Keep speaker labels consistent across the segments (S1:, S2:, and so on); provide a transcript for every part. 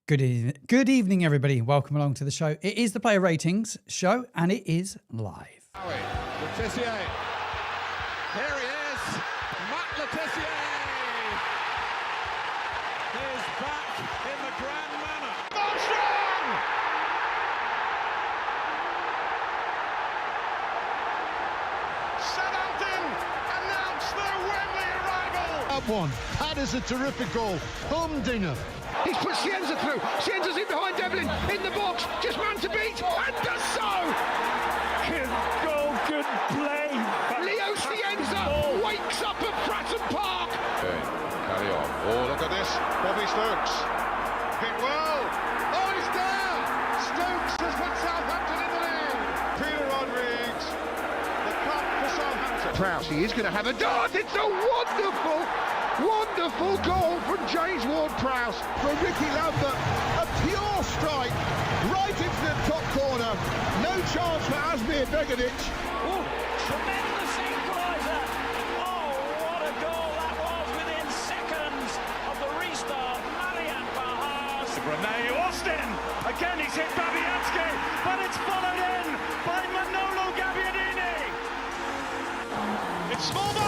S1: Good evening, everybody. Welcome along to the show. It is the Player Ratings show, and it is live.
S2: Le Tessier. Here he is, Matt Le Tessier. He's back in the grand manner. Armstrong! Southampton announce their Wembley arrival.
S3: That one. That is a terrific goal. Humdinger.
S4: He's put Cienza through. Cienza's in behind Devlin, in the box, just man to beat, and does so!
S5: Good goal, good play.
S4: Leo Cienza wakes up at Fratton Park.
S2: Okay, carry on. Oh, look at this. Bobby Stokes. Hit well. Oh, he's there. Stokes has put Southampton in the lead. Peter Rodrigues. The cup for Southampton.
S4: Prowse, he is going to have a dart. It's a wonderful goal from James Ward-Prowse.
S3: For Ricky Lambert, a pure strike right into the top corner. No chance for Asmir Begovic.
S5: Oh, tremendous equaliser. Oh, what a goal that was within seconds of the restart. Marian Bahas. Romeo Austin. Again, he's hit Babianski, but it's followed in by Manolo Gabbiadini. It's small ball.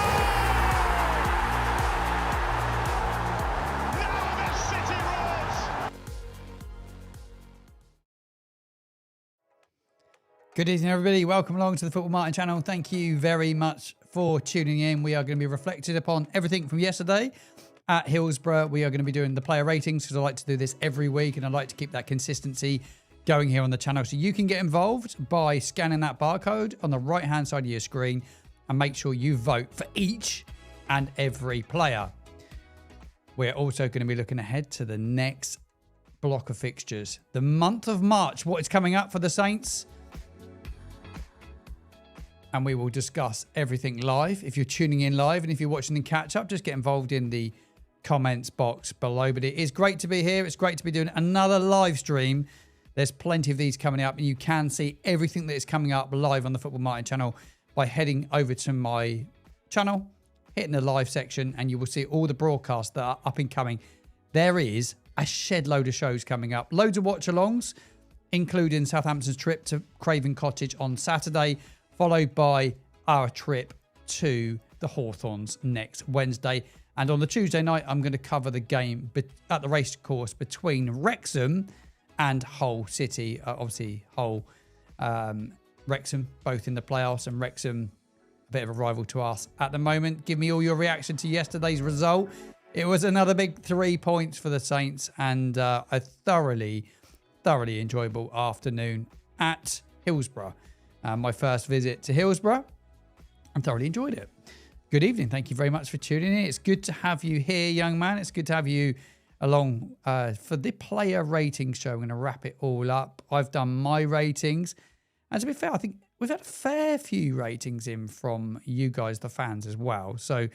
S1: Good evening, everybody. Welcome along to the Football Martin channel. Thank you very much for tuning in. We are going to be reflected upon everything from yesterday at Hillsborough. We are going to be doing the player ratings because I like to do this every week and I like to keep that consistency going here on the channel. So you can get involved by scanning that barcode on the right-hand side of your screen and make sure you vote for each and every player. We're also going to be looking ahead to the next block of fixtures. The month of March, what is coming up for the Saints. And we will discuss everything live. If you're tuning in live and if you're watching the catch up, just get involved in the comments box below. But it is great to be here. It's great to be doing another live stream. There's plenty of these coming up and you can see everything that is coming up live on the Football Martin channel by heading over to my channel, hitting the live section, and you will see all the broadcasts that are up and coming. There is a shed load of shows coming up. Loads of watch-alongs, including Southampton's trip to Craven Cottage on Saturday, followed by our trip to the Hawthorns next Wednesday. And on the Tuesday night, I'm going to cover the game at the racecourse between Wrexham and Hull City. Obviously, Hull, Wrexham, both in the playoffs, and Wrexham, a bit of a rival to us at the moment. Give me all your reaction to yesterday's result. It was another big 3 points for the Saints and a thoroughly enjoyable afternoon at Hillsborough. My first visit to Hillsborough and thoroughly enjoyed it. Good evening. Thank you very much for tuning in. It's good to have you here, young man. It's good to have you along for the player ratings show. I'm going to wrap it all up. I've done my ratings. And to be fair, I think we've had a fair few ratings in from you guys, the fans, as well. So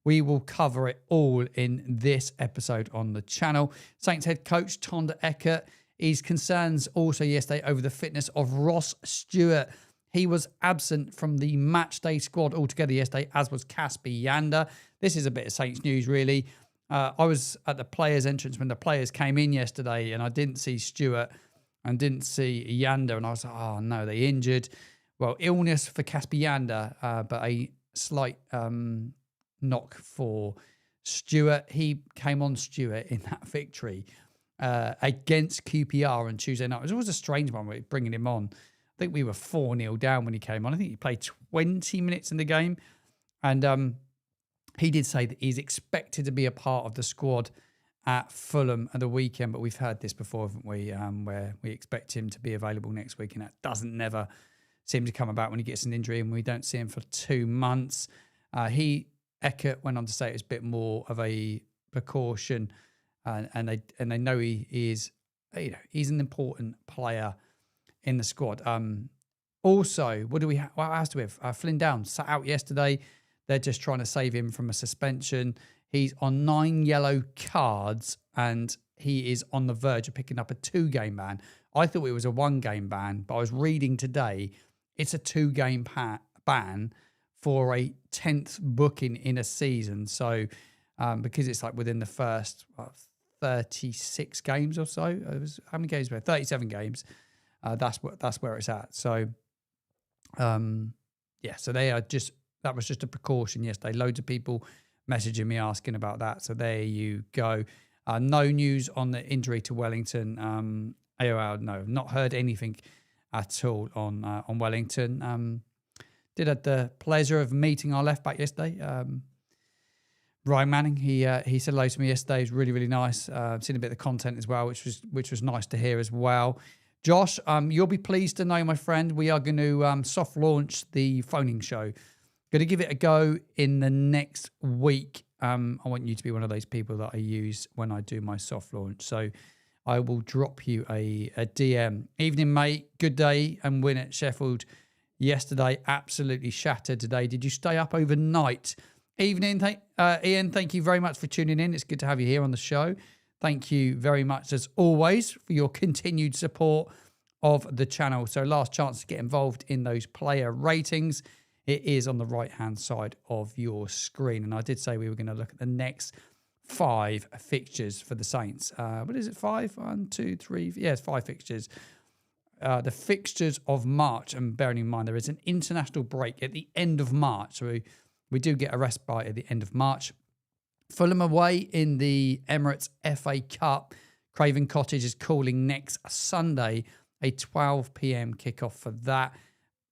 S1: we will cover it all in this episode on the channel. Saints head coach Tonda Eckert. His concerns also yesterday over the fitness of Ross Stewart. He was absent from the match day squad altogether yesterday, as was Casper Yander. This is a bit of Saints news, really. I was at the players' entrance when the players came in yesterday, and I didn't see Stewart and didn't see Yander, and I was like, oh no, they injured. Well, illness for Casper Yander, but a slight knock for Stewart. He came on Stewart in that victory against QPR on Tuesday night. It was always a strange one bringing him on. I think we were 4-0 down when he came on. I think he played 20 minutes in the game. And he did say that he's expected to be a part of the squad at Fulham at the weekend. But we've heard this before, haven't we? Where we expect him to be available next week. And that doesn't never seem to come about when he gets an injury and we don't see him for 2 months. Eckert went on to say it was a bit more of a precaution. And they know he is, he's an important player in the squad. Also, what else do we have? Flynn Downs sat out yesterday. They're just trying to save him from a suspension. He's on 9 yellow cards and he is on the verge of picking up a 2-game ban. I thought it was a 1-game ban, but I was reading today it's a 2-game ban for a 10th booking in a season. So because it's like within the first 36 games or so. It was, how many games were there? 37 games. That's where it's at. So, so they are that was just a precaution yesterday. Loads of people messaging me asking about that. So there you go. No news on the injury to Wellington. AOL, no, not heard anything at all on Wellington. Did have the pleasure of meeting our left back yesterday. Ryan Manning, he said hello to me yesterday. It was really, really nice. Seen a bit of the content as well, which was nice to hear as well. Josh, you'll be pleased to know, my friend, we are going to soft launch the phoning show. Going to give it a go in the next week. I want you to be one of those people that I use when I do my soft launch. So I will drop you a DM. Evening, mate. Good day and win at Sheffield yesterday. Absolutely shattered today. Did you stay up overnight? Evening, Ian. Thank you very much for tuning in. It's good to have you here on the show. Thank you very much, as always, for your continued support of the channel. So last chance to get involved in those player ratings. It is on the right-hand side of your screen. And I did say we were going to look at the next 5 fixtures for the Saints. What is it, 5? 1, 2, 3. Yeah, it's 5 fixtures. The fixtures of March. And bearing in mind, there is an international break at the end of March. So we do get a respite at the end of March. Fulham away in the Emirates FA Cup. Craven Cottage is calling next Sunday, a 12 p.m. kickoff for that.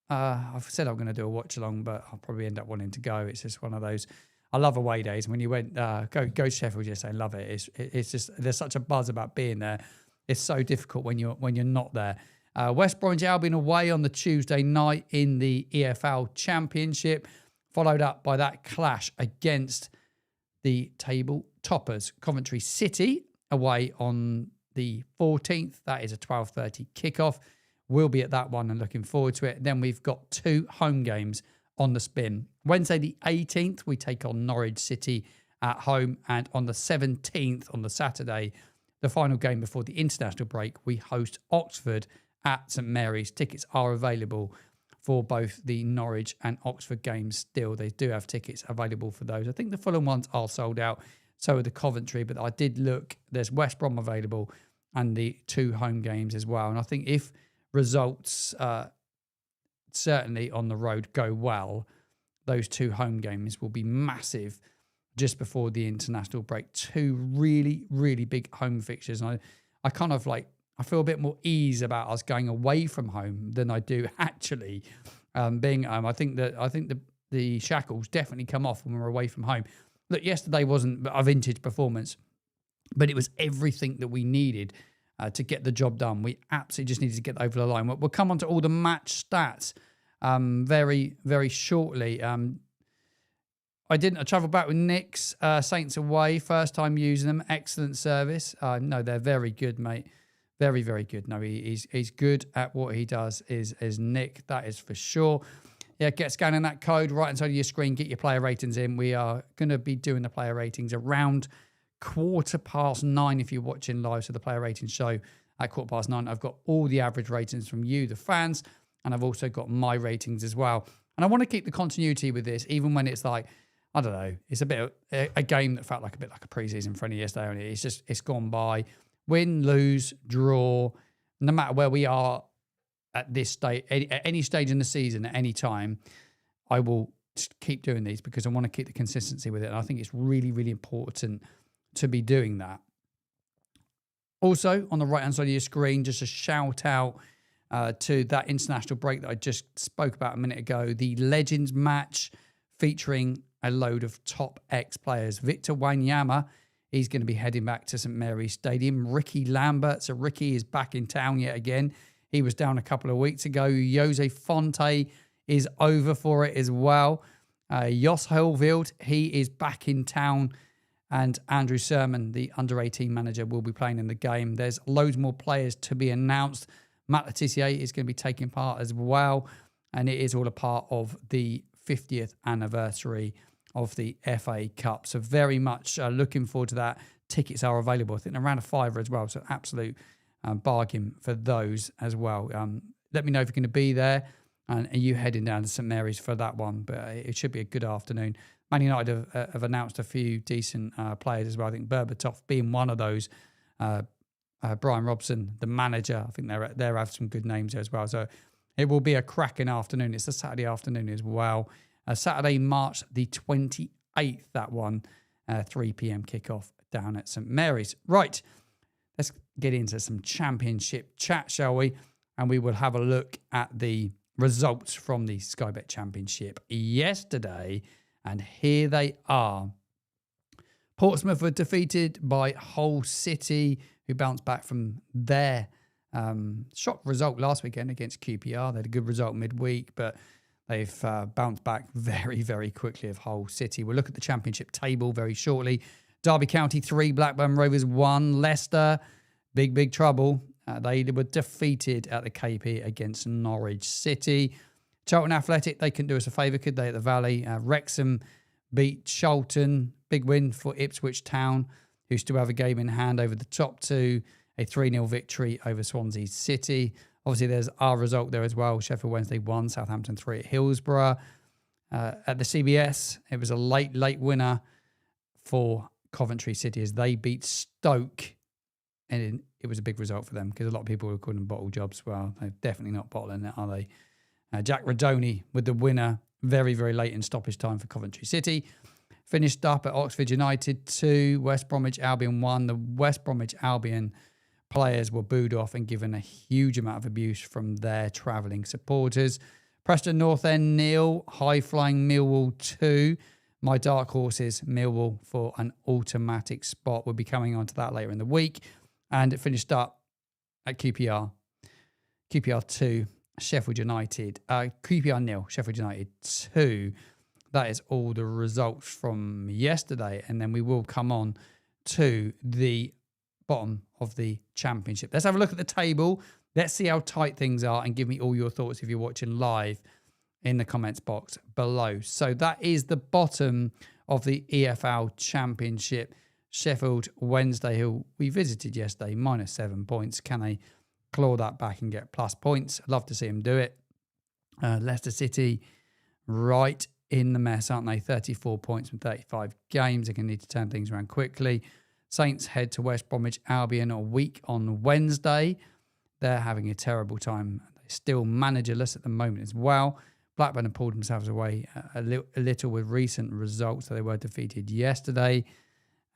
S1: I've said I'm going to do a watch along, but I'll probably end up wanting to go. It's just one of those. I love away days. When you went, go to Sheffield yesterday, love it. It's just, there's such a buzz about being there. It's so difficult when you're not there. West Bromwich Albion away on the Tuesday night in the EFL Championship, followed up by that clash against the table toppers. Coventry City away on the 14th. That is a 12:30 kickoff. We'll be at that one and looking forward to it. Then we've got 2 home games on the spin. Wednesday the 18th, we take on Norwich City at home. And on the 17th, on the Saturday, the final game before the international break, we host Oxford at St Mary's. Tickets are available for both the Norwich and Oxford games still. They do have tickets available for those. I think the Fulham ones are sold out. So are the Coventry. But I did look. There's West Brom available and the 2 home games as well. And I think if results certainly on the road go well, those 2 home games will be massive just before the international break. 2 really, really big home fixtures. And I kind of like, I feel a bit more ease about us going away from home than I do actually being at home. I think the shackles definitely come off when we're away from home. Look, yesterday wasn't a vintage performance, but it was everything that we needed to get the job done. We absolutely just needed to get over the line. We'll come on to all the match stats very, very shortly. I travelled back with Nick's Saints away, first time using them. Excellent service. No, they're very good, mate. Very, very good. No, he's good at what he does, is Nick. That is for sure. Yeah, get scanning that code right inside of your screen. Get your player ratings in. We are going to be doing the player ratings around 9:15 if you're watching live. So the player ratings show at 9:15. I've got all the average ratings from you, the fans, and I've also got my ratings as well. And I want to keep the continuity with this, even when it's like, I don't know, it's a bit of a game that felt like a pre-season friendly yesterday. It's gone by. Win, lose, draw, no matter where we are at this stage, at any stage in the season, at any time, I will just keep doing these because I want to keep the consistency with it. And I think it's really, really important to be doing that. Also, on the right-hand side of your screen, just a shout out to that international break that I just spoke about a minute ago. The Legends match featuring a load of top ex-players. Victor Wanyama, he's going to be heading back to St Mary's Stadium. Ricky Lambert, so Ricky is back in town yet again. He was down a couple of weeks ago. Jose Fonte is over for it as well. Jos Hylfield, he is back in town. And Andrew Sermon, the under-18 manager, will be playing in the game. There's loads more players to be announced. Matt Letitia is going to be taking part as well. And it is all a part of the 50th anniversary of the FA Cup. So very much looking forward to that. Tickets are available. I think they're around £5 as well. So absolute bargain for those as well. Let me know if you're going to be there. And are you heading down to St Mary's for that one? But it should be a good afternoon. Man United have announced a few decent players as well. I think Berbatov being one of those. Brian Robson, the manager, I think they have some good names there as well. So it will be a cracking afternoon. It's a Saturday afternoon as well. Saturday, March the 28th, that one, 3 p.m. kickoff down at St Mary's. Right, let's get into some championship chat, shall we? And we will have a look at the results from the Sky Bet Championship yesterday. And here they are. Portsmouth were defeated by Hull City, who bounced back from their shock result last weekend against QPR. They had a good result midweek, but they've bounced back very, very quickly of Hull City. We'll look at the championship table very shortly. Derby County 3, Blackburn Rovers 1, Leicester, big trouble. They were defeated at the KP against Norwich City. Charlton Athletic, they couldn't do us a favour, could they, at the Valley? Wrexham beat Charlton. Big win for Ipswich Town, who still have a game in hand over the top two. A 3-0 victory over Swansea City. Obviously, there's our result there as well. Sheffield Wednesday 1, Southampton 3 at Hillsborough. At the CBS, it was a late winner for Coventry City as they beat Stoke. And it was a big result for them because a lot of people were calling them bottle jobs. Well, they're definitely not bottling it, are they? Jack Radoni with the winner very, very late in stoppage time for Coventry City. Finished up at Oxford United 2, West Bromwich Albion 1. The West Bromwich Albion players were booed off and given a huge amount of abuse from their travelling supporters. Preston North End 0, high-flying Millwall 2. My dark horses, Millwall, for an automatic spot. We'll be coming on to that later in the week. And it finished up at QPR 2. Sheffield United, QPR 0, Sheffield United 2. That is all the results from yesterday. And then we will come on to the bottom of the championship. Let's have a look at the table. Let's see how tight things are and give me all your thoughts if you're watching live in the comments box below. So that is the bottom of the EFL Championship. Sheffield Wednesday, who we visited yesterday, -7 points. Can they claw that back and get plus points? I'd love to see them do it. Leicester City, right in the mess, aren't they? 34 points from 35 games. They're going to need to turn things around quickly. Saints head to West Bromwich Albion a week on Wednesday. They're having a terrible time. They're still managerless at the moment as well. Blackburn have pulled themselves away a little with recent results. So they were defeated yesterday.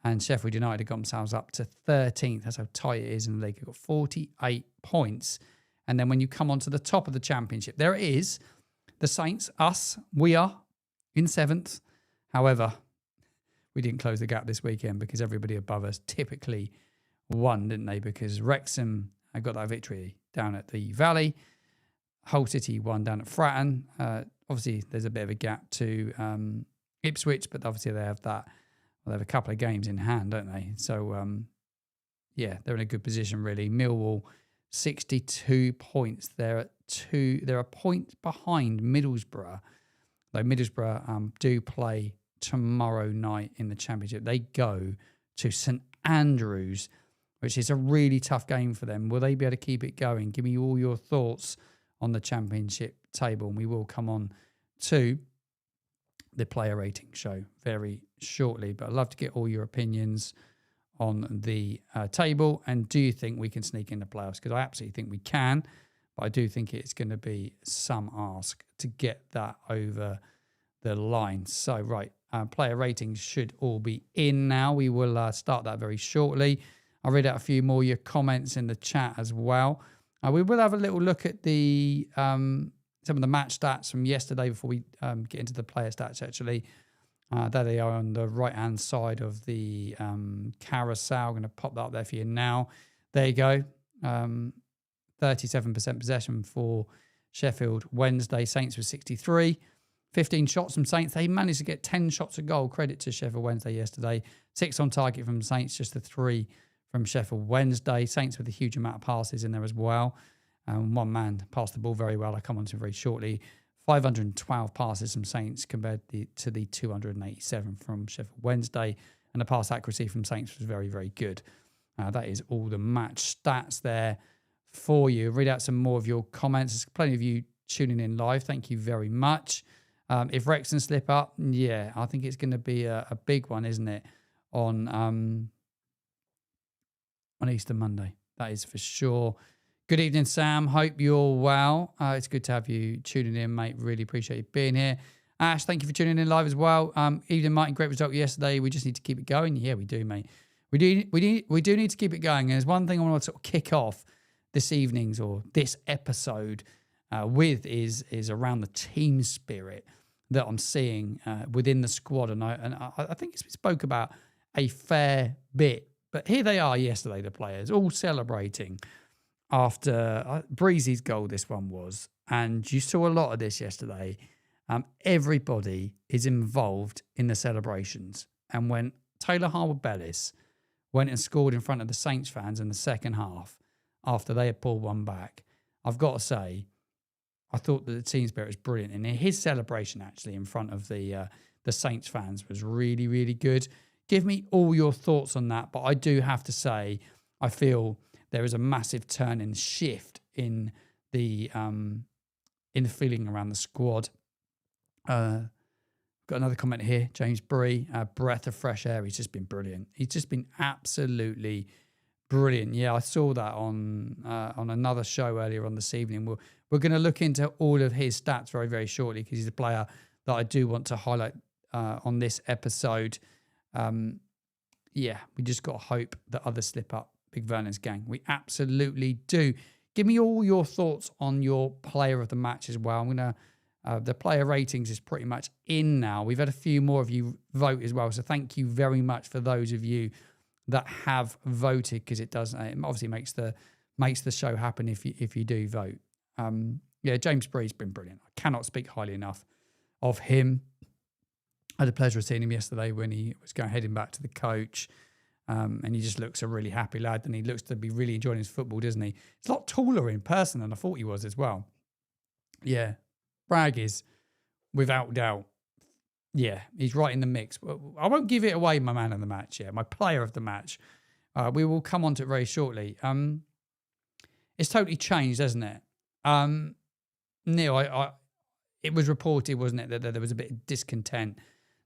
S1: And Sheffield United have got themselves up to 13th. That's how tight it is in the league. They've got 48 points. And then when you come on to the top of the championship, there it is. The Saints, us, we are in 7th. However, we didn't close the gap this weekend because everybody above us typically won, didn't they? Because Wrexham got that victory down at the Valley. Hull City won down at Fratton. Obviously, there's a bit of a gap to Ipswich, but obviously they have that. Well, they have a couple of games in hand, don't they? So, yeah, they're in a good position, really. Millwall, 62 points. They're a point behind Middlesbrough. Though Middlesbrough do play tomorrow night in the Championship. They go to St Andrews, which is a really tough game for them. Will they be able to keep it going? Give me all your thoughts on the Championship table, and we will come on to the player rating show very shortly. But I'd love to get all your opinions on the table. And do you think we can sneak in the playoffs? Because I absolutely think we can, but I do think it's going to be some ask to get that over the line. So, right, player ratings should all be in now. We will start that very shortly. I'll read out a few more of your comments in the chat as well. We will have a little look at the some of the match stats from yesterday before we get into the player stats, actually. There they are on the right-hand side of the carousel. I'm going to pop that up there for you now. There you go. 37% possession for Sheffield Wednesday. Saints with 63. 15 shots from Saints. They managed to get 10 shots a goal. Credit to Sheffield Wednesday yesterday. 6 on target from Saints, just the 3 from Sheffield Wednesday. Saints with a huge amount of passes in there as well. One man passed the ball very well. I'll come on to it very shortly. 512 passes from Saints compared to the 287 from Sheffield Wednesday. And the pass accuracy from Saints was very, very good. That is all the match stats there for you. Read out some more of your comments. There's plenty of you tuning in live. Thank you very much. If Wrexham slip up, yeah, I think it's going to be a big one, isn't it? On Easter Monday. That is for sure. Good evening, Sam. Hope you're well. It's good to have you tuning in, mate. Really appreciate you being here. Ash, thank you for tuning in live as well. Evening, Martin. Great result yesterday. We just need to keep it going. Yeah, we do, mate. We do need to keep it going. And there's one thing I want to sort of kick off this evening's or this episode with is around the team spirit that I'm seeing within the squad. And I think we spoke about a fair bit. But here they are yesterday, the players, all celebrating after Breezy's goal, this one was. And you saw a lot of this yesterday. Everybody is involved in the celebrations. And when Taylor Harwood-Bellis went and scored in front of the Saints fans in the second half, after they had pulled one back, I've got to say, I thought that the team spirit was brilliant. And his celebration, actually, in front of the Saints fans was really, really good. Give me all your thoughts on that. But I do have to say, I feel there is a massive turn and shift in the feeling around the squad. Got another comment here, James Bree. Breath of fresh air. He's just been brilliant. He's just been absolutely brilliant. Yeah, I saw that on another show earlier on this evening. We're going to look into all of his stats very, very shortly because he's a player that I do want to highlight on this episode. Yeah, we just got to hope that others slip up. Big Vernon's gang. We absolutely do. Give me all your thoughts on your player of the match as well. I'm going to... the player ratings is pretty much in now. We've had a few more of you vote as well. So thank you very much for those of you that have voted because it obviously makes the show happen if you do vote. Yeah, James Bree's been brilliant. I cannot speak highly enough of him. I had the pleasure of seeing him yesterday when he was heading back to the coach. And he just looks a really happy lad and he looks to be really enjoying his football, doesn't he? He's a lot taller in person than I thought he was as well. Yeah. Bragg is, without doubt, yeah, he's right in the mix. I won't give it away, my man of the match, yeah, my player of the match. We will come on to it very shortly. It's totally changed, hasn't it? Neil, it was reported, wasn't it, that there was a bit of discontent.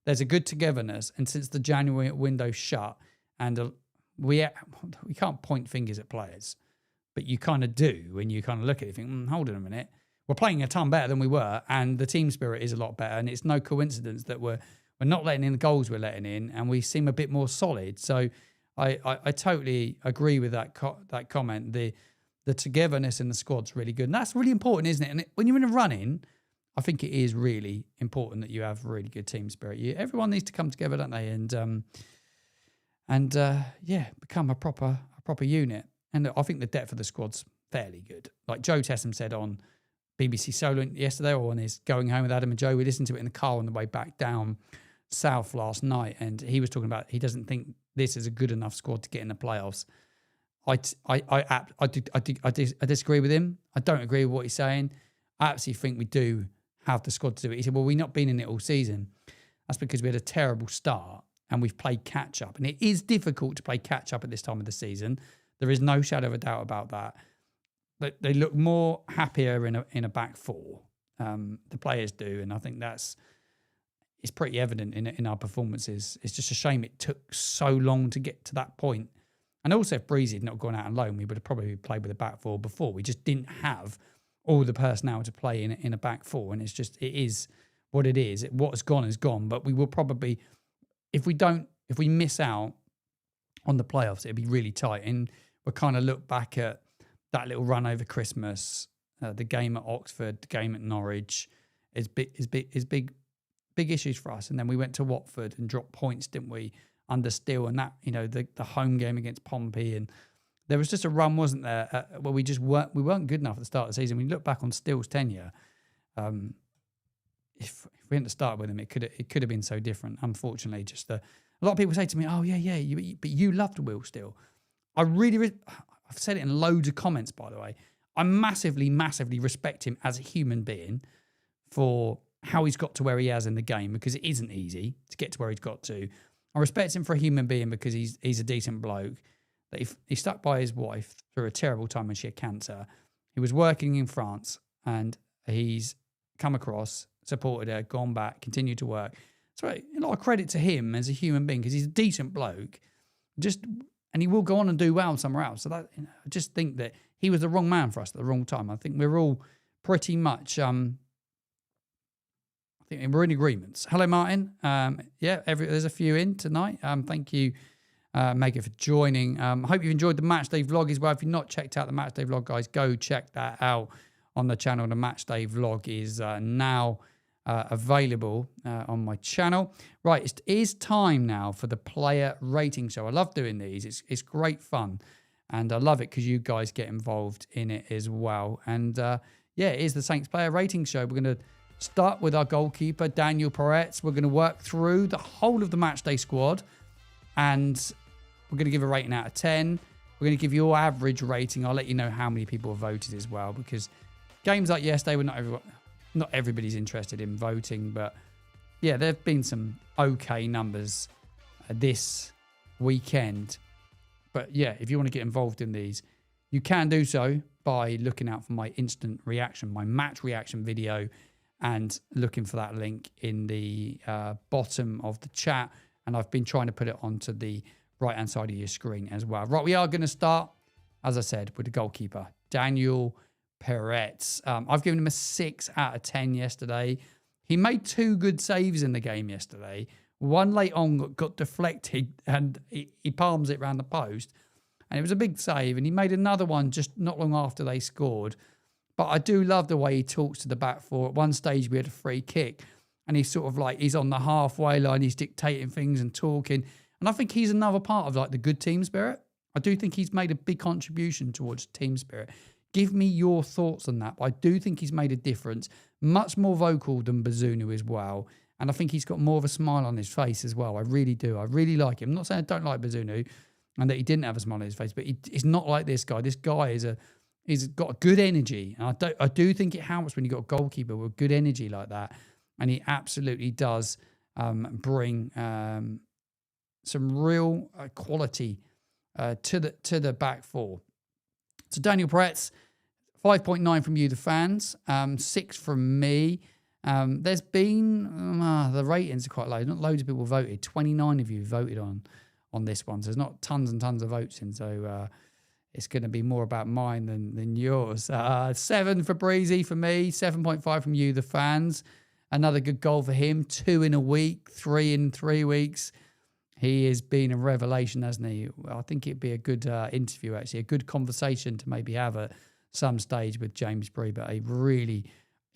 S1: There's a good togetherness, and since the January window shut, and we can't point fingers at players, but you kind of do when you kind of look at it, think, hold on a minute. We're playing a ton better than we were, and the team spirit is a lot better. And it's no coincidence that we're not letting in the goals we're letting in, and we seem a bit more solid. So I totally agree with that comment. The togetherness in the squad's really good, and that's really important, isn't it? And when you're in a run-in, I think it is really important that you have really good team spirit. Everyone needs to come together, don't they? And become a proper unit. And I think the depth of the squad's fairly good. Like Joe Tessam said on BBC Solent yesterday, or on his Going Home with Adam and Joe, we listened to it in the car on the way back down south last night, and he was talking about he doesn't think this is a good enough squad to get in the playoffs. I disagree with him. I don't agree with what he's saying. I absolutely think we do have the squad to do it. He said, well, we've not been in it all season. That's because we had a terrible start and we've played catch up, and it is difficult to play catch up at this time of the season. There is no shadow of a doubt about that. But they look more happier in a back four. The players do, and I think it's pretty evident in our performances. It's just a shame it took so long to get to that point. And also, if Breezy had not gone out on loan, we would have probably played with a back four before. We just didn't have all the personnel to play in a back four, and it is what it is. What's gone is gone. But we will probably, if we miss out on the playoffs, it'd be really tight. And we'll kind of look back at that little run over Christmas, the game at Oxford, the game at Norwich, is big issues for us. And then we went to Watford and dropped points, didn't we, under Steele, and that, the home game against Pompey, and there was just a run, wasn't there, where we weren't good enough at the start of the season. When you look back on Steele's tenure, if we hadn't started with him, it could have been so different. Unfortunately, a lot of people say to me, "Oh yeah, but you loved Will Steele." I've said it in loads of comments, by the way. I massively, massively respect him as a human being for how he's got to where he has in the game, because it isn't easy to get to where he's got to. I respect him for a human being because he's a decent bloke. That he stuck by his wife through a terrible time when she had cancer. He was working in France, and he's come across, supported her, gone back, continued to work. So a lot of credit to him as a human being because he's a decent bloke. And he will go on and do well somewhere else. So that, I just think that he was the wrong man for us at the wrong time. I think we're all pretty much, I think we're in agreement. Hello, Martin. There's a few in tonight. Thank you, Mega, for joining. I hope you've enjoyed the Matchday vlog as well. If you've not checked out the Matchday vlog, guys, go check that out on the channel. The Matchday vlog is now available on my channel. Right, it is time now for the player rating show. I love doing these. It's great fun, and I love it because you guys get involved in it as well. And it is the Saints player rating show. We're going to start with our goalkeeper, Daniel Peretz. We're going to work through the whole of the Matchday squad, and we're going to give a rating out of 10. We're going to give you your average rating. I'll let you know how many people have voted as well, because games like yesterday were not everybody's interested in voting, but yeah, there have been some okay numbers this weekend. But yeah, if you want to get involved in these, you can do so by looking out for my instant reaction, my match reaction video, and looking for that link in the bottom of the chat. And I've been trying to put it onto the right-hand side of your screen as well. Right, we are going to start, as I said, with the goalkeeper, Daniel Peretz. I've given him a 6 out of 10 yesterday. He made 2 good saves in the game yesterday. One late on got deflected and he palms it around the post. And it was a big save. And he made another one just not long after they scored. But I do love the way he talks to the back four. At one stage, we had a free kick. And he's sort of like, he's on the halfway line. He's dictating things and talking. And I think he's another part of like the good team spirit. I do think he's made a big contribution towards team spirit. Give me your thoughts on that. But I do think he's made a difference. Much more vocal than Bazunu as well. And I think he's got more of a smile on his face as well. I really do. I really like him. I'm not saying I don't like Bazunu and that he didn't have a smile on his face, but he's not like this guy. This guy he's got a good energy. And I do think it helps when you've got a goalkeeper with good energy like that. And he absolutely does bring some real quality to the back four. So Daniel Peretz, 5.9 from you, the fans, 6 from me. There's been, the ratings are quite low. Not loads of people voted. 29 of you voted on this one. So there's not tons and tons of votes in. So it's going to be more about mine than yours. 7 for Breezy for me, 7.5 from you, the fans. Another good goal for him. 2 in a week, 3 in 3 weeks. He has been a revelation, hasn't he? I think it'd be a good interview, actually, a good conversation to maybe have at some stage with James Bree. But a really,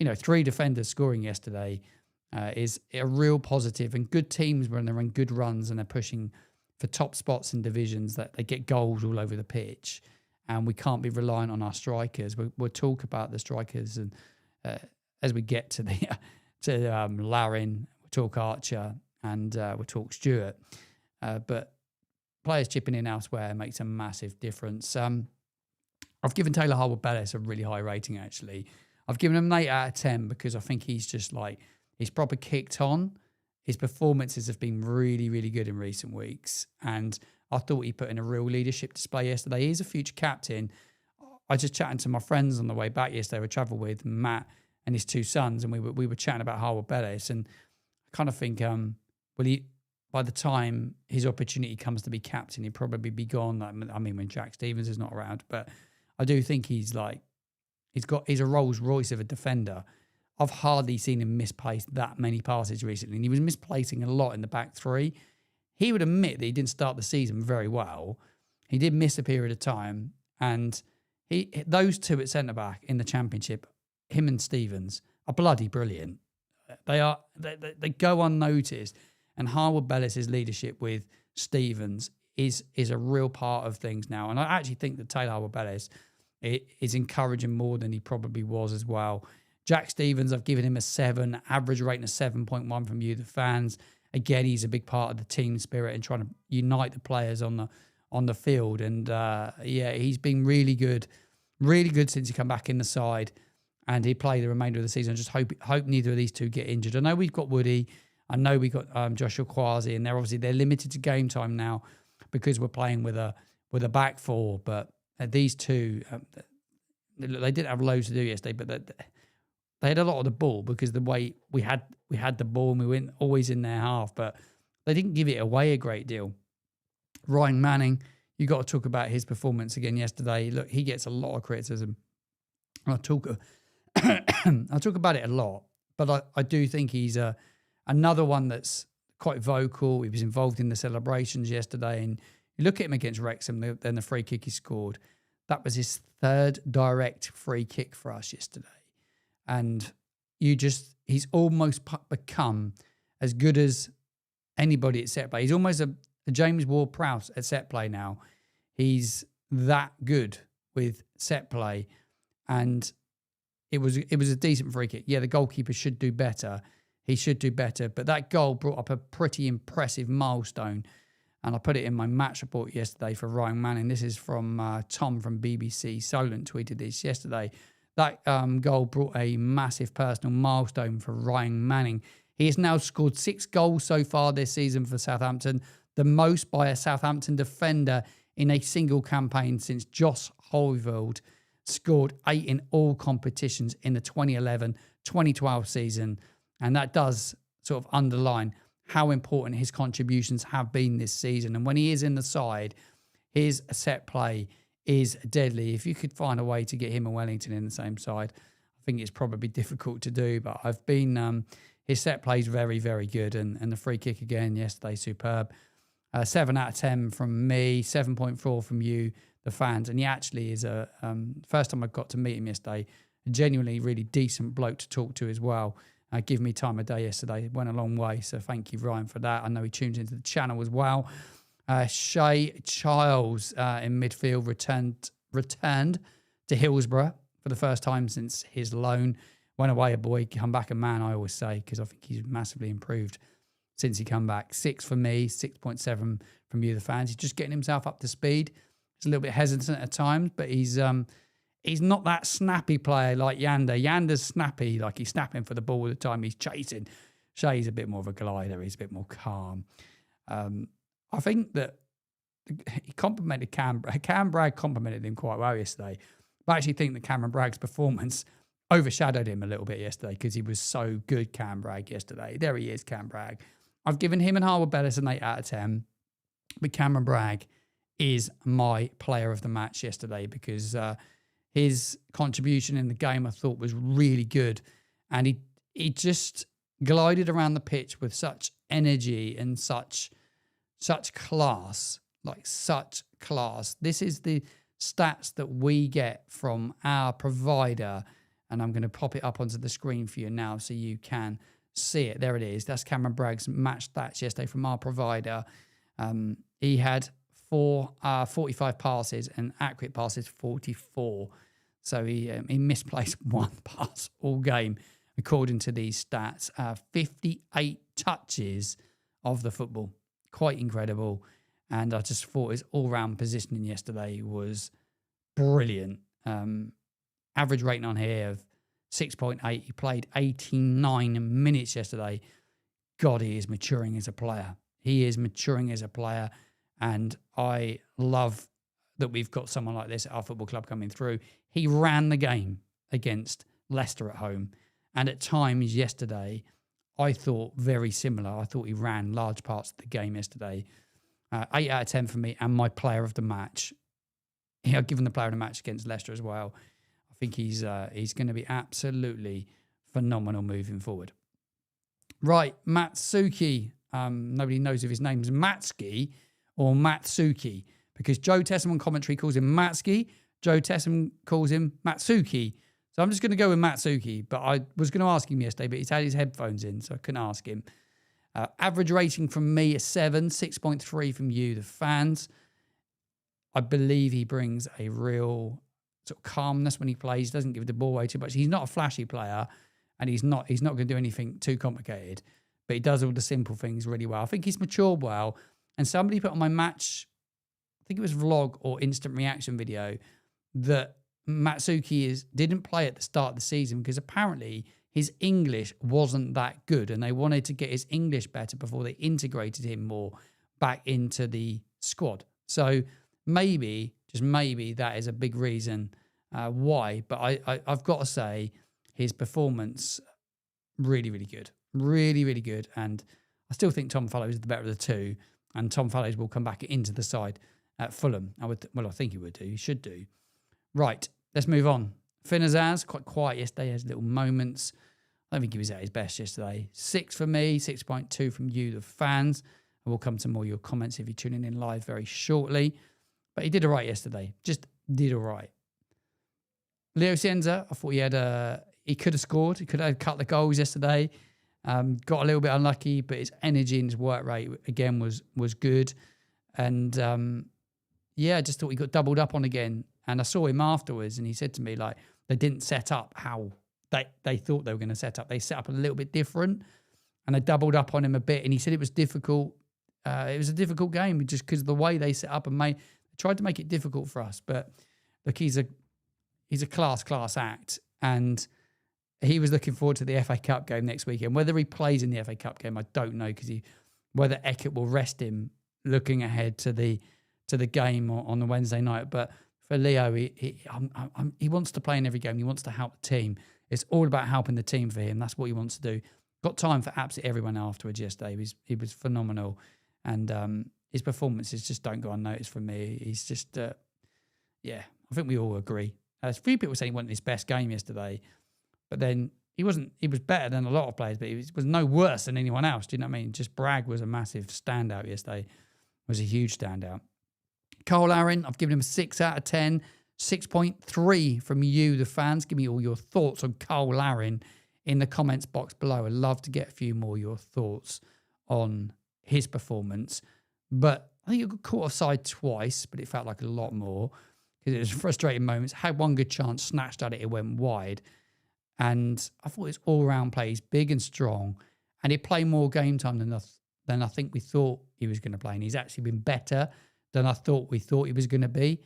S1: 3 defenders scoring yesterday is a real positive. And good teams when they're on good runs and they're pushing for top spots in divisions, that they get goals all over the pitch. And we can't be reliant on our strikers. We'll talk about the strikers and as we get to Larin, we'll talk Archer and we'll talk Stewart. But players chipping in elsewhere makes a massive difference. I've given Taylor Harwood-Bellis a really high rating, actually. I've given him an 8 out of 10 because I think he's just he's proper kicked on. His performances have been really, really good in recent weeks. And I thought he put in a real leadership display yesterday. He's a future captain. I just chatting to my friends on the way back yesterday. We travelled with Matt and his 2 sons, and we were chatting about Harwood-Bellis. And I kind of think, by the time his opportunity comes to be captain, he'll probably be gone. I mean, when Jack Stevens is not around, but I do think he's a Rolls Royce of a defender. I've hardly seen him misplace that many passes recently, and he was misplacing a lot in the back three. He would admit that he didn't start the season very well. He did miss a period of time, and those 2 at centre back in the Championship, him and Stevens, are bloody brilliant. They go unnoticed. And Harwood-Bellis' leadership with Stevens is a real part of things now. And I actually think that Taylor Harwood-Bellis is encouraging more than he probably was as well. Jack Stevens, I've given him a 7, average rating of 7.1 from you, the fans. Again, he's a big part of the team spirit and trying to unite the players on the field. And he's been really good since he come back in the side. And he play the remainder of the season. I just hope neither of these 2 get injured. I know we've got Woody. I know we got Joshua Kwasi, and they're limited to game time now because we're playing with a back 4. But these 2, they didn't have loads to do yesterday, but they had a lot of the ball because the way we had the ball and we went always in their half, but they didn't give it away a great deal. Ryan Manning, you got to talk about his performance again yesterday. Look, he gets a lot of criticism. I'll talk about it a lot, but I do think he's another one that's quite vocal. He was involved in the celebrations yesterday, and you look at him against Wrexham, then the free kick he scored. That was his third direct free kick for us yesterday. And he's almost become as good as anybody at set play. He's almost a James Ward-Prowse at set play now. He's that good with set play. And it was a decent free kick. Yeah, the goalkeeper should do better. He should do better. But that goal brought up a pretty impressive milestone. And I put it in my match report yesterday for Ryan Manning. This is from Tom from BBC Solent tweeted this yesterday. That goal brought a massive personal milestone for Ryan Manning. He has now scored 6 goals so far this season for Southampton, the most by a Southampton defender in a single campaign since Josh Hoyfield scored 8 in all competitions in the 2011-2012 season. And that does sort of underline how important his contributions have been this season. And when he is in the side, his set play is deadly. If you could find a way to get him and Wellington in the same side, I think it's probably difficult to do. But I've been his set play is very, very good, and the free kick again yesterday, superb. 7 out of 10 from me, 7.4 from you, the fans. And he actually is first time I got to meet him yesterday, a genuinely really decent bloke to talk to as well. Give me time of day yesterday. It went a long way, so thank you, Ryan, for that. I know he tunes into the channel as well. Shay Childs in midfield returned to Hillsborough for the first time since his loan. Went away a boy, come back a man, I always say, because I think he's massively improved since he come back. 6 for me, 6.7 from you, the fans. He's just getting himself up to speed. He's a little bit hesitant at times, but he's not that snappy player like Yander. Yander's snappy, like he's snapping for the ball all the time. He's chasing. Shay's a bit more of a glider. He's a bit more calm. I think that he complimented Cam Bragg complimented him quite well yesterday. But I actually think that Cameron Bragg's performance overshadowed him a little bit yesterday because he was so good, Cam Bragg, yesterday. There he is, Cam Bragg. I've given him and Harwood Bellis an 8 out of 10. But Cameron Bragg is my player of the match yesterday because his contribution in the game I thought was really good. And he just glided around the pitch with such energy and such class, like such class. This is the stats that we get from our provider, and I'm going to pop it up onto the screen for you now so you can see it. There it is. That's Cameron Bragg's match stats yesterday from our provider. He had 45 passes and accurate passes 44. So he misplaced 1 pass all game, according to these stats. 58 touches of the football. Quite incredible. And I just thought his all-round positioning yesterday was brilliant. Average rating on here of 6.8. He played 89 minutes yesterday. God, he is maturing as a player. He is maturing as a player. And I love that we've got someone like this at our football club coming through. He ran the game against Leicester at home. And at times yesterday, I thought very similar. I thought he ran large parts of the game yesterday. 8 out of 10 for me and my player of the match. I've given the player of the match against Leicester as well. I think he's going to be absolutely phenomenal moving forward. Right, Matsuki. Nobody knows if his name's Matsuki or Matsuki because Joe Tessam on commentary calls him Matsuki. Joe Tessam calls him Matsuki. So I'm just going to go with Matsuki, but I was going to ask him yesterday, but he's had his headphones in, so I couldn't ask him. Average rating from me is 7, 6.3 from you, the fans. I believe he brings a real sort of calmness when he plays. Doesn't give the ball away too much. He's not a flashy player, and he's not going to do anything too complicated, but he does all the simple things really well. I think he's matured well, and somebody put on my match, I think it was vlog or instant reaction video, that Matsuki didn't play at the start of the season because apparently his English wasn't that good and they wanted to get his English better before they integrated him more back into the squad. So maybe, just maybe, that is a big reason why. But I've got to say, his performance, really, really good. Really, really good. And I still think Tom Fallows is the better of the two. And Tom Fallows will come back into the side at Fulham. I think he would do. He should do. Right, let's move on. Finn Azaz, quite quiet yesterday. He has little moments. I don't think he was at his best yesterday. 6 for me, 6.2 from you, the fans. I will come to more of your comments if you're tuning in live very shortly. But he did all right yesterday. Just did all right. Leo Cienza, I thought he could have scored. He could have had a couple of goals yesterday. Got a little bit unlucky, but his energy and his work rate, again, was good. And, I just thought he got doubled up on again. And I saw him afterwards, and he said to me, like, they didn't set up how they thought they were going to set up. They set up a little bit different, and they doubled up on him a bit. And he said it was difficult. It was a difficult game just because of the way they set up and they tried to make it difficult for us. But look, he's a class act, and he was looking forward to the FA Cup game next weekend. Whether he plays in the FA Cup game, I don't know, because whether Eckert will rest him looking ahead to the game on the Wednesday night. But for Leo, he wants to play in every game. He wants to help the team. It's all about helping the team for him. That's what he wants to do. Got time for absolutely everyone afterwards yesterday. He was phenomenal. And his performances just don't go unnoticed from me. He's just, I think we all agree. There's a few people saying he wasn't his best game yesterday, but then he was better than a lot of players, but he was no worse than anyone else. Do you know what I mean? Just Bragg was a massive standout yesterday, was a huge standout. Cole Aaron, I've given him a 6 out of 10, 6.3 from you, the fans. Give me all your thoughts on Cole Aaron in the comments box below. I'd love to get a few more of your thoughts on his performance. But I think he got caught offside twice, but it felt like a lot more because it was frustrating moments. Had one good chance, snatched at it, it went wide. And I thought his all-round play, he's big and strong, and he played more game time than I think we thought he was going to play. And he's actually been better than I thought he was going to be.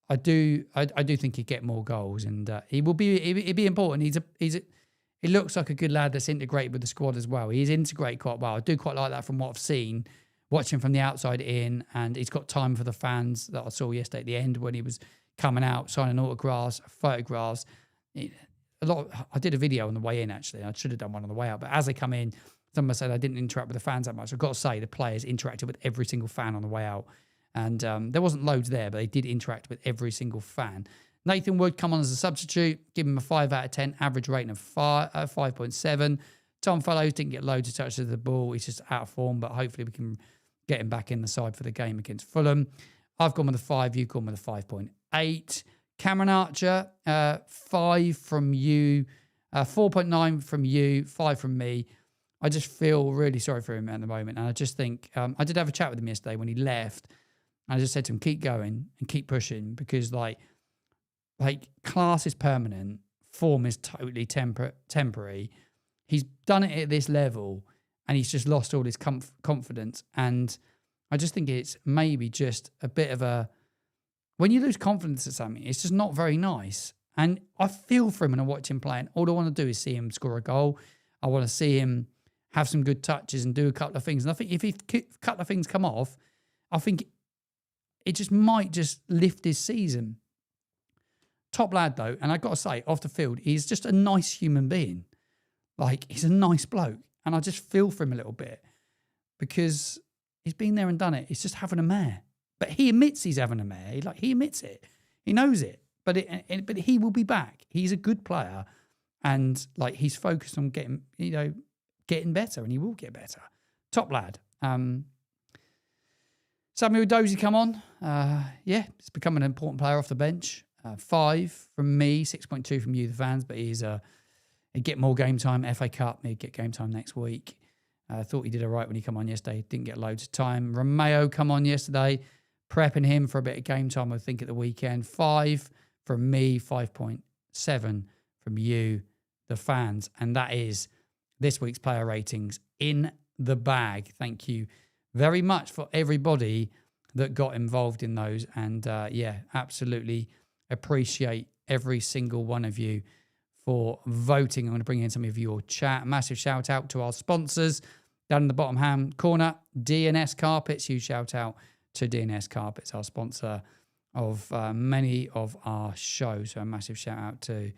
S1: I do think he'd get more goals, and he'd be important. He looks like a good lad that's integrated with the squad as well. He's integrated quite well. I do quite like that from what I've seen, watching from the outside in, and he's got time for the fans that I saw yesterday at the end when he was coming out, signing autographs, photographs. I did a video on the way in, actually. I should have done one on the way out, but as they come in, someone said I didn't interact with the fans that much. I've got to say, the players interacted with every single fan on the way out. And there wasn't loads there, but they did interact with every single fan. Nathan Wood come on as a substitute. Give him a 5 out of 10, average rating of 5.7. Tom Fallows didn't get loads of touches of the ball. He's just out of form, but hopefully we can get him back in the side for the game against Fulham. I've gone with a 5. You've gone with a 5.8. Cameron Archer, 5 from you, 4.9 from you, 5 from me. I just feel really sorry for him at the moment. And I just think, I did have a chat with him yesterday when he left. I just said to him, keep going and keep pushing, because like class is permanent. Form is totally temporary. He's done it at this level and he's just lost all his confidence. And I just think it's maybe just a bit of when you lose confidence at something, it's just not very nice. And I feel for him when I watch him playing. All I want to do is see him score a goal. I want to see him have some good touches and do a couple of things. And I think if a couple of things come off, I think it just might just lift his season. Top lad, though, and I've got to say, off the field, he's just a nice human being. Like, he's a nice bloke. And I just feel for him a little bit because he's been there and done it. He's just having a mare. But he admits he's having a mare. He admits it. He knows it. But he will be back. He's a good player. And, he's focused on getting better, and he will get better. Top lad. Samuel Dozy come on. He's become an important player off the bench. 5 from me, 6.2 from you, the fans. But he'd get more game time. FA Cup, he'd get game time next week. I thought he did all right when he come on yesterday. Didn't get loads of time. Romeo come on yesterday. Prepping him for a bit of game time, I think, at the weekend. 5 from me, 5.7 from you, the fans. And that is this week's player ratings in the bag. Thank you very much for everybody that got involved in those. And absolutely appreciate every single one of you for voting. I'm going to bring in some of your chat. Massive shout out to our sponsors down in the bottom hand corner, DNS Carpets. Huge shout out to DNS Carpets, our sponsor of many of our shows. So a massive shout out to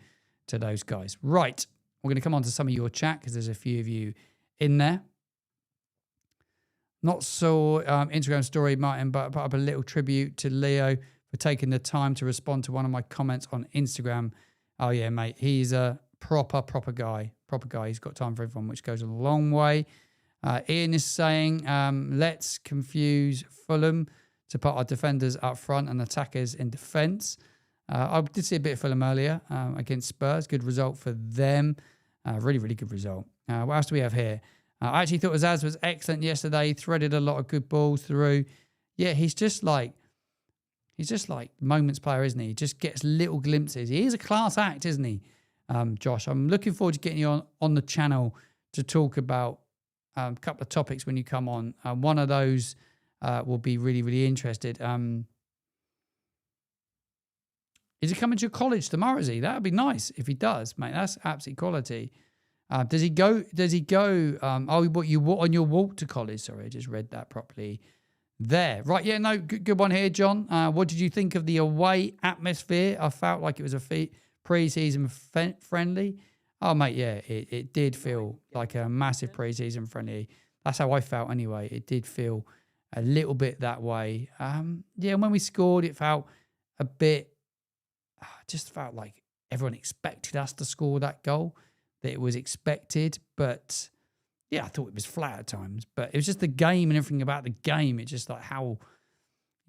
S1: to those guys. Right. We're going to come on to some of your chat because there's a few of you in there. Not so Instagram story, Martin, but put up a little tribute to Leo for taking the time to respond to one of my comments on Instagram. Oh, yeah, mate. He's a proper guy. Proper guy. He's got time for everyone, which goes a long way. Ian is saying, let's confuse Fulham to put our defenders up front and attackers in defence. I did see a bit of Fulham earlier against Spurs. Good result for them. Really, really good result. What else do we have here? I actually thought Azaz was excellent yesterday. He threaded a lot of good balls through. Yeah, he's just like moments player, isn't he? He just gets little glimpses. He is a class act, isn't he, Josh? I'm looking forward to getting you on the channel to talk about a couple of topics when you come on. One of those will be really, really interested. Is he coming to your college tomorrow, is he? That would be nice if he does, mate. That's absolute quality. Does he go? What you on your walk to college? Sorry, I just read that properly there. Right, yeah, no, good one here, John. What did you think of the away atmosphere? I felt like it was a pre-season friendly. Oh, mate, yeah, it did feel like a massive pre-season friendly. That's how I felt anyway. It did feel a little bit that way. Yeah, when we scored, it felt a bit, just felt like everyone expected us to score that goal. That it was expected, but yeah, I thought it was flat at times. But it was just the game and everything about the game. It's just like how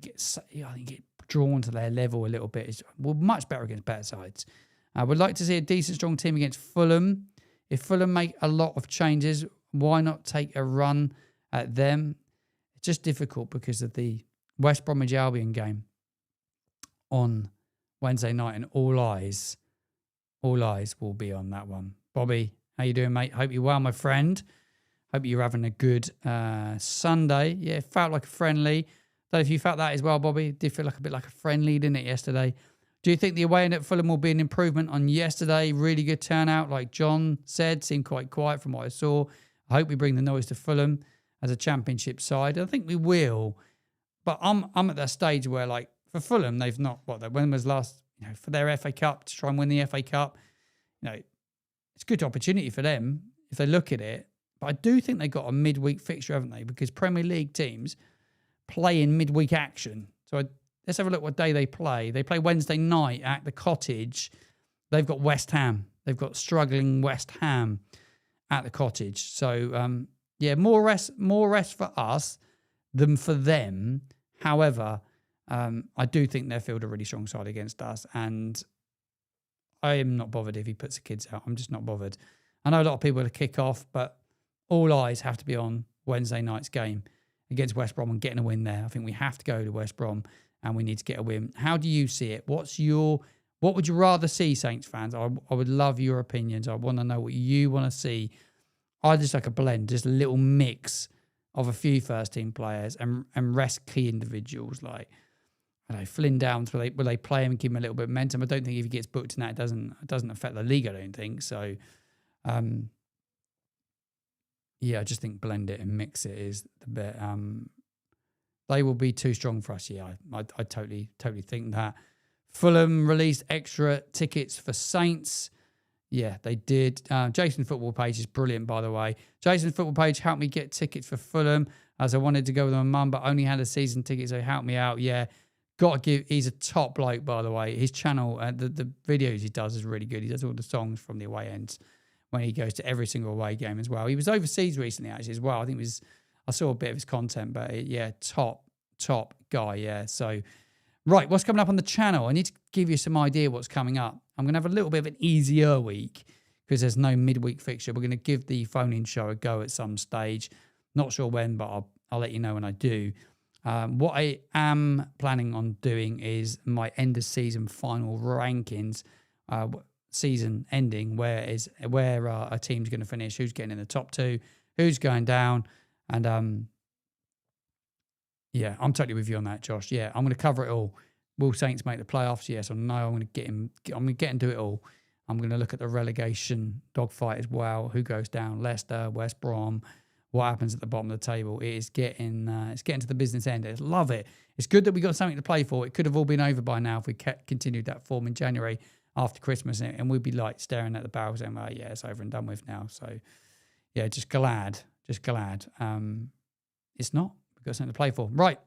S1: I think get drawn to their level a little bit. It's much better against better sides. I would like to see a decent, strong team against Fulham. If Fulham make a lot of changes, why not take a run at them? It's just difficult because of the West Bromwich Albion game on Wednesday night, and all eyes will be on that one. Bobby, how you doing, mate? Hope you're well, my friend. Hope you're having a good Sunday. Yeah, it felt like a friendly. Don't know if you felt that as well, Bobby. It did feel like a bit like a friendly, didn't it, yesterday? Do you think the away end at Fulham will be an improvement on yesterday? Really good turnout, like John said. Seemed quite quiet from what I saw. I hope we bring the noise to Fulham as a championship side. I think we will. But I'm at that stage where, like, for Fulham, they've not, when was last, for their FA Cup, to try and win the FA Cup, it's a good opportunity for them if they look at it. But I do think they got a midweek fixture, haven't they? Because Premier League teams play in midweek action. So let's have a look what day they play. They play Wednesday night at the Cottage. They've got West Ham. They've got struggling West Ham at the Cottage. So, yeah, more rest for us than for them. However, I do think they'll field a really strong side against us, and I am not bothered if he puts the kids out. I'm just not bothered. I know a lot of people will kick off, but all eyes have to be on Wednesday night's game against West Brom and getting a win there. I think we have to go to West Brom and we need to get a win. How do you see it? What would you rather see, Saints fans? I would love your opinions. I want to know what you want to see. I just like a blend, just a little mix of a few first team players and rest key individuals like, I don't know, Flynn Downs, will they play him and give him a little bit of momentum? I don't think if he gets booked in that, it doesn't affect the league, I don't think. So, yeah, I just think blend it and mix it is the bit. They will be too strong for us. Yeah, I totally think that. Fulham released extra tickets for Saints. Yeah, they did. Jason's football page is brilliant, by the way. Jason's football page helped me get tickets for Fulham as I wanted to go with my mum, but only had a season ticket, so helped me out. Yeah. Got to give, he's a top bloke, by the way. His channel, the videos he does is really good. He does all the songs from the away ends when he goes to every single away game as well. He was overseas recently, actually, as well. I think I saw a bit of his content, but yeah, top guy, yeah. So, right, what's coming up on the channel? I need to give you some idea what's coming up. I'm going to have a little bit of an easier week because there's no midweek fixture. We're going to give the phone-in show a go at some stage. Not sure when, but I'll let you know when I do. What I am planning on doing is my end of season final rankings, season ending, where a team's going to finish, who's getting in the top two, who's going down, and yeah, I'm totally with you on that, Josh. Yeah, I'm going to cover it all. Will Saints make the playoffs? Yes or no? I'm going to get into it all. I'm going to look at the relegation dogfight as well. Who goes down? Leicester, West Brom. What happens at the bottom of the table? It is getting to the business end. I love it. It's good that we got something to play for. It could have all been over by now if we continued that form in January. after Christmas, and we'd be like staring at the barrel saying, well, yeah, it's over and done with now. So yeah, just glad. It's not. We've got something to play for. Right.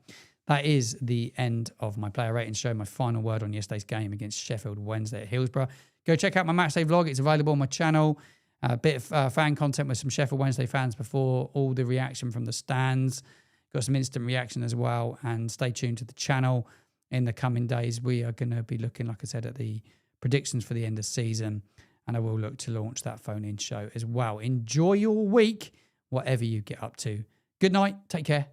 S1: That is the end of my player rating show. My final word on yesterday's game against Sheffield Wednesday at Hillsborough. Go check out my matchday vlog. It's available on my channel. A bit of fan content with some Sheffield Wednesday fans before all the reaction from the stands. Got some instant reaction as well. And stay tuned to the channel in the coming days. We are going to be looking, like I said, at the predictions for the end of season. And I will look to launch that phone-in show as well. Enjoy your week, whatever you get up to. Good night. Take care.